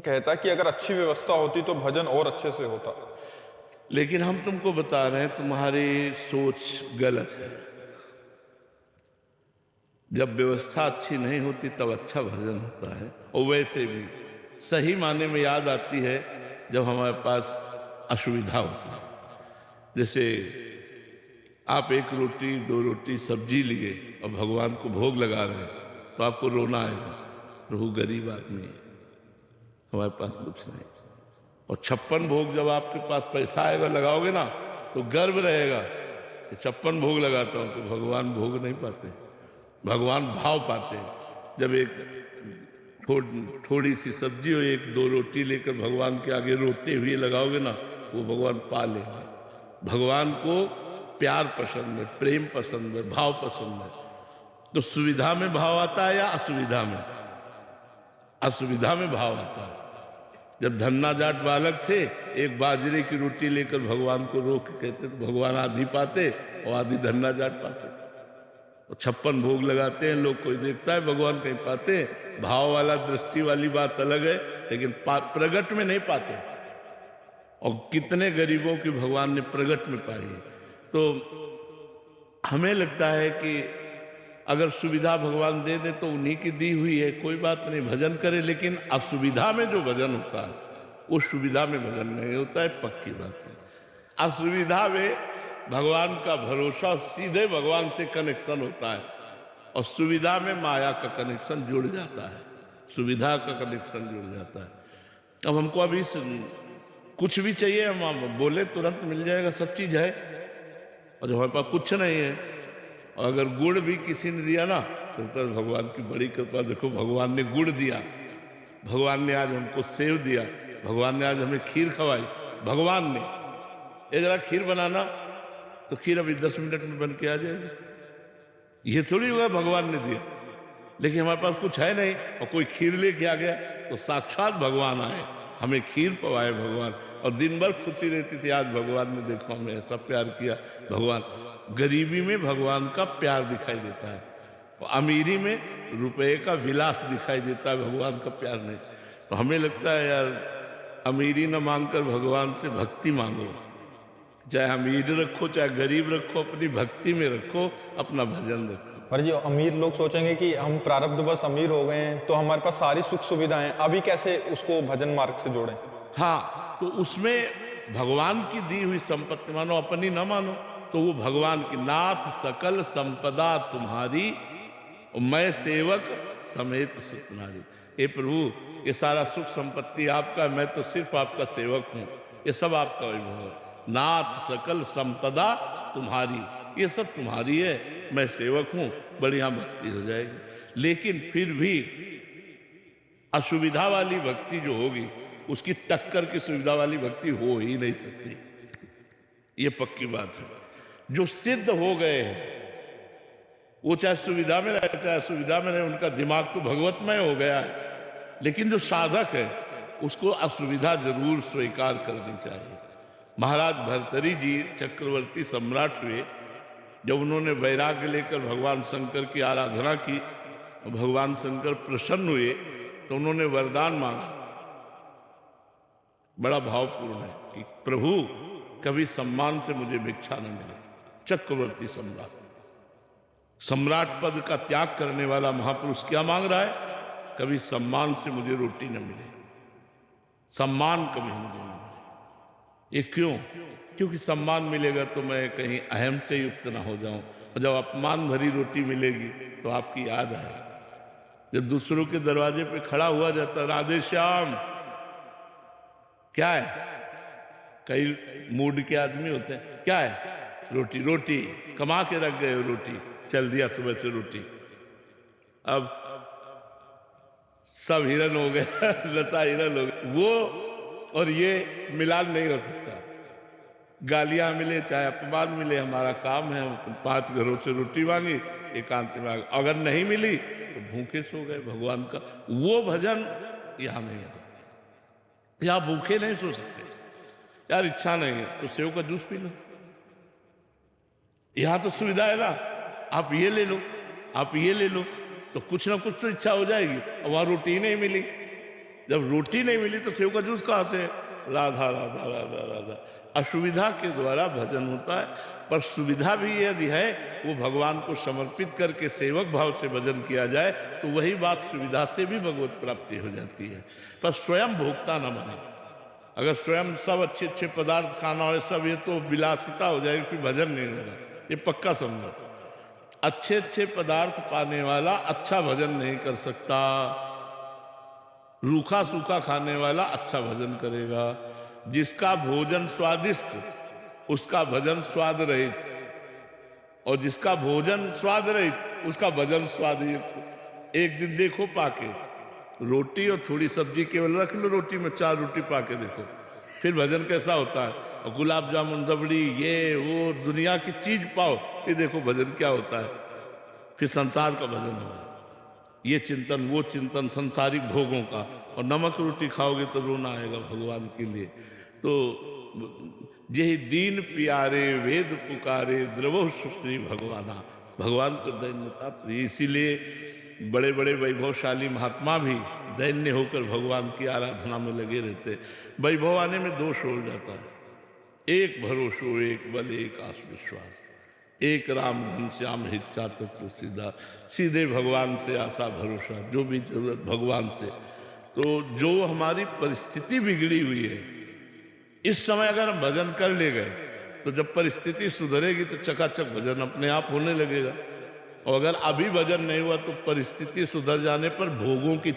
कहता है कि अगर अच्छी व्यवस्था होती तो भजन और अच्छे से होता। लेकिन हम तुमको बता रहे हैं तुम्हारी सोच गलत है। जब व्यवस्था अच्छी नहीं होती तब अच्छा भजन होता है। और वैसे भी सही माने में याद आती है जब हमारे पास असुविधा होती है। जैसे आप एक रोटी दो रोटी सब्जी लिए और भगवान को भोग लगा रहे हैं तो आपको रोना आएगा, प्रभु गरीब आदमी है, हमारे पास कुछ नहीं। और 56 भोग जब आपके पास पैसा आएगा लगाओगे ना तो गर्व रहेगा कि 56 भोग लगाता हूं। तो भगवान भोग नहीं पाते, भगवान भाव पाते हैं। जब एक थोड़ी सी सब्जी हो, एक दो रोटी लेकर भगवान के आगे रोते हुए लगाओगे ना, वो भगवान पा लेंगे। भगवान को प्यार पसंद है, प्रेम पसंद है, भाव पसंद है। तो सुविधा में भाव आता है या असुविधा में? असुविधा में भाव आता है। जब धन्ना जाट बालक थे, एक बाजरे की रोटी लेकर भगवान को रोक कहते तो भगवान आधी पाते और आधी धन्ना जाट पाते। और 56 भोग लगाते हैं लोग, कोई देखता है भगवान कहीं पाते हैं। भाव वाला दृष्टि वाली बात अलग है, लेकिन प्रगट में नहीं पाते। और कितने गरीबों की भगवान ने प्रगट में पाई है। तो हमें लगता है कि अगर सुविधा भगवान दे दे तो उन्हीं की दी हुई है, कोई बात नहीं, भजन करे। लेकिन असुविधा में जो भजन होता है वो सुविधा में भजन नहीं होता है, पक्की बात है। असुविधा में भगवान का भरोसा, सीधे भगवान से कनेक्शन होता है। और सुविधा में माया का कनेक्शन जुड़ जाता है, सुविधा का कनेक्शन जुड़ जाता है। अब हमको अभी कुछ भी चाहिए, हम बोले तुरंत मिल जाएगा, सब चीज है। और जब हमारे पास कुछ नहीं है, और अगर गुड़ भी किसी ने दिया ना तो भगवान की बड़ी कृपा, देखो भगवान ने गुड़ दिया, भगवान ने आज हमको सेव दिया, भगवान ने आज हमें खीर खवाई। भगवान ने ये जरा खीर बनाना, तो खीर अभी 10 मिनट में बन के आ जाएगी। ये थोड़ी होगा भगवान ने दिया। लेकिन हमारे पास कुछ है नहीं और कोई खीर लेके आ गया तो साक्षात भगवान आए, हमें खीर पवाए भगवान। और दिन भर खुशी रहती थी, आज भगवान ने देखो हमें ऐसा प्यार किया। भगवान गरीबी में भगवान का प्यार दिखाई देता है, और अमीरी में रुपए का विलास दिखाई देता है, भगवान का प्यार नहीं। तो हमें लगता है यार, अमीरी न मांगकर भगवान से भक्ति मांगो। चाहे अमीर रखो चाहे गरीब रखो, अपनी भक्ति में रखो, अपना भजन रखो। पर जो अमीर लोग सोचेंगे कि हम प्रारब्धवश अमीर हो गए हैं तो हमारे पास सारी सुख सुविधाएं, अभी कैसे उसको भजन मार्ग से जोड़ें? हाँ, तो उसमें भगवान की दी हुई संपत्ति मानो, अपनी ना मानो। तो वो भगवान की, नाथ सकल संपदा तुम्हारी, मैं सेवक समेत सुख नारी। हे प्रभु, ये सारा सुख संपत्ति आपका, मैं तो सिर्फ आपका सेवक हूं, ये सब आपका वैभव है। नाथ सकल संपदा तुम्हारी, ये सब तुम्हारी है, मैं सेवक हूं, बढ़िया भक्ति हो जाएगी। लेकिन फिर भी असुविधा वाली भक्ति जो होगी, उसकी टक्कर की सुविधा वाली भक्ति हो ही नहीं सकती, ये पक्की बात है। जो सिद्ध हो गए हैं वो चाहे सुविधा में रहे चाहे असुविधा में रहे, उनका दिमाग तो भगवतमय हो गया है। लेकिन जो साधक है उसको असुविधा जरूर स्वीकार करनी चाहिए। महाराज भर्तरी जी चक्रवर्ती सम्राट हुए, जब उन्होंने वैराग्य लेकर भगवान शंकर की आराधना की, भगवान शंकर प्रसन्न हुए तो उन्होंने वरदान मांगा, बड़ा भावपूर्ण है कि प्रभु कभी सम्मान से मुझे भिक्षा न मिले। चक्रवर्ती सम्राट, सम्राट पद का त्याग करने वाला महापुरुष क्या मांग रहा है? कभी सम्मान से मुझे रोटी न मिले, सम्मान कभी मुझे न मिले। ये क्यों? क्योंकि सम्मान मिलेगा तो मैं कहीं अहम से युक्त ना हो जाऊं, और जब अपमान भरी रोटी मिलेगी तो आपकी याद आएगी। जब दूसरों के दरवाजे पे खड़ा हुआ जाता, राधे श्याम, क्या है? कई मूड के आदमी होते हैं, क्या है? रोटी, रोटी कमा के रख गए हो, रोटी चल दिया सुबह से रोटी। अब सब हिरन हो गए लता हिरन हो गए, वो और ये मिलान नहीं हो सकता। गालियां मिले चाहे अपमान मिले, हमारा काम है 5 घरों से रोटी मांगी, एकांत में अगर नहीं मिली तो भूखे सो गए। भगवान का वो भजन यहां नहीं है, यहां भूखे नहीं सो सकते। यार इच्छा नहीं है तो सेव का जूस पी लो, यहां तो सुविधा है ना, आप ये ले लो, आप ये ले लो, तो कुछ ना कुछ तो इच्छा हो जाएगी। और वहां रोटी नहीं मिली जब रोटी नहीं मिली तो सेव का जूस कहाँ से? राधा राधा राधा राधा। असुविधा के द्वारा भजन होता है, पर सुविधा भी यदि है वो भगवान को समर्पित करके सेवक भाव से भजन किया जाए तो वही बात सुविधा से भी भगवत प्राप्ति हो जाती है, पर स्वयं भोक्ता न बने। अगर स्वयं सब अच्छे अच्छे पदार्थ खाना हो सब, ये तो विलासिता हो जाएगी, फिर भजन नहीं होगा, ये पक्का समझो। अच्छे अच्छे पदार्थ पाने वाला अच्छा भजन नहीं कर सकता, रूखा सूखा खाने वाला अच्छा भजन करेगा। जिसका भोजन स्वादिष्ट उसका भजन स्वाद रहित, और जिसका भोजन स्वाद रहित उसका भजन स्वादयुक्त। एक दिन देखो पाके रोटी और थोड़ी सब्जी केवल रख लो, रोटी में 4 रोटी पाके देखो, फिर भजन कैसा होता है। और गुलाब जामुन रबड़ी ये वो दुनिया की चीज पाओ, फिर देखो भजन क्या होता है, फिर संसार का भजन होगा। ये चिंतन वो चिंतन संसारिक भोगों का, और नमक रोटी खाओगे तो रोना आएगा भगवान के लिए। तो यही दीन प्यारे वेद पुकारे द्रवो श्री भगवाना, भगवान को दैन्यता प्रिय। इसीलिए बड़े बड़े वैभवशाली महात्मा भी दैन्य होकर भगवान की आराधना में लगे रहते। वैभव आने में दोष हो जाता है, एक भरोसो एक बल एक आस विश्वास, एक राम घनश्याम हिच्चा तत्व सीधा, सीधे भगवान से आशा भरोसा, जो भी जरूरत भगवान से। तो जो हमारी परिस्थिति बिगड़ी हुई है, इस समय अगर हम भजन कर ले गए तो जब परिस्थिति सुधरेगी तो चकाचक भजन अपने आप होने लगेगा। और अगर अभी भजन नहीं हुआ तो परिस्थिति सुधर जाने पर भोगों की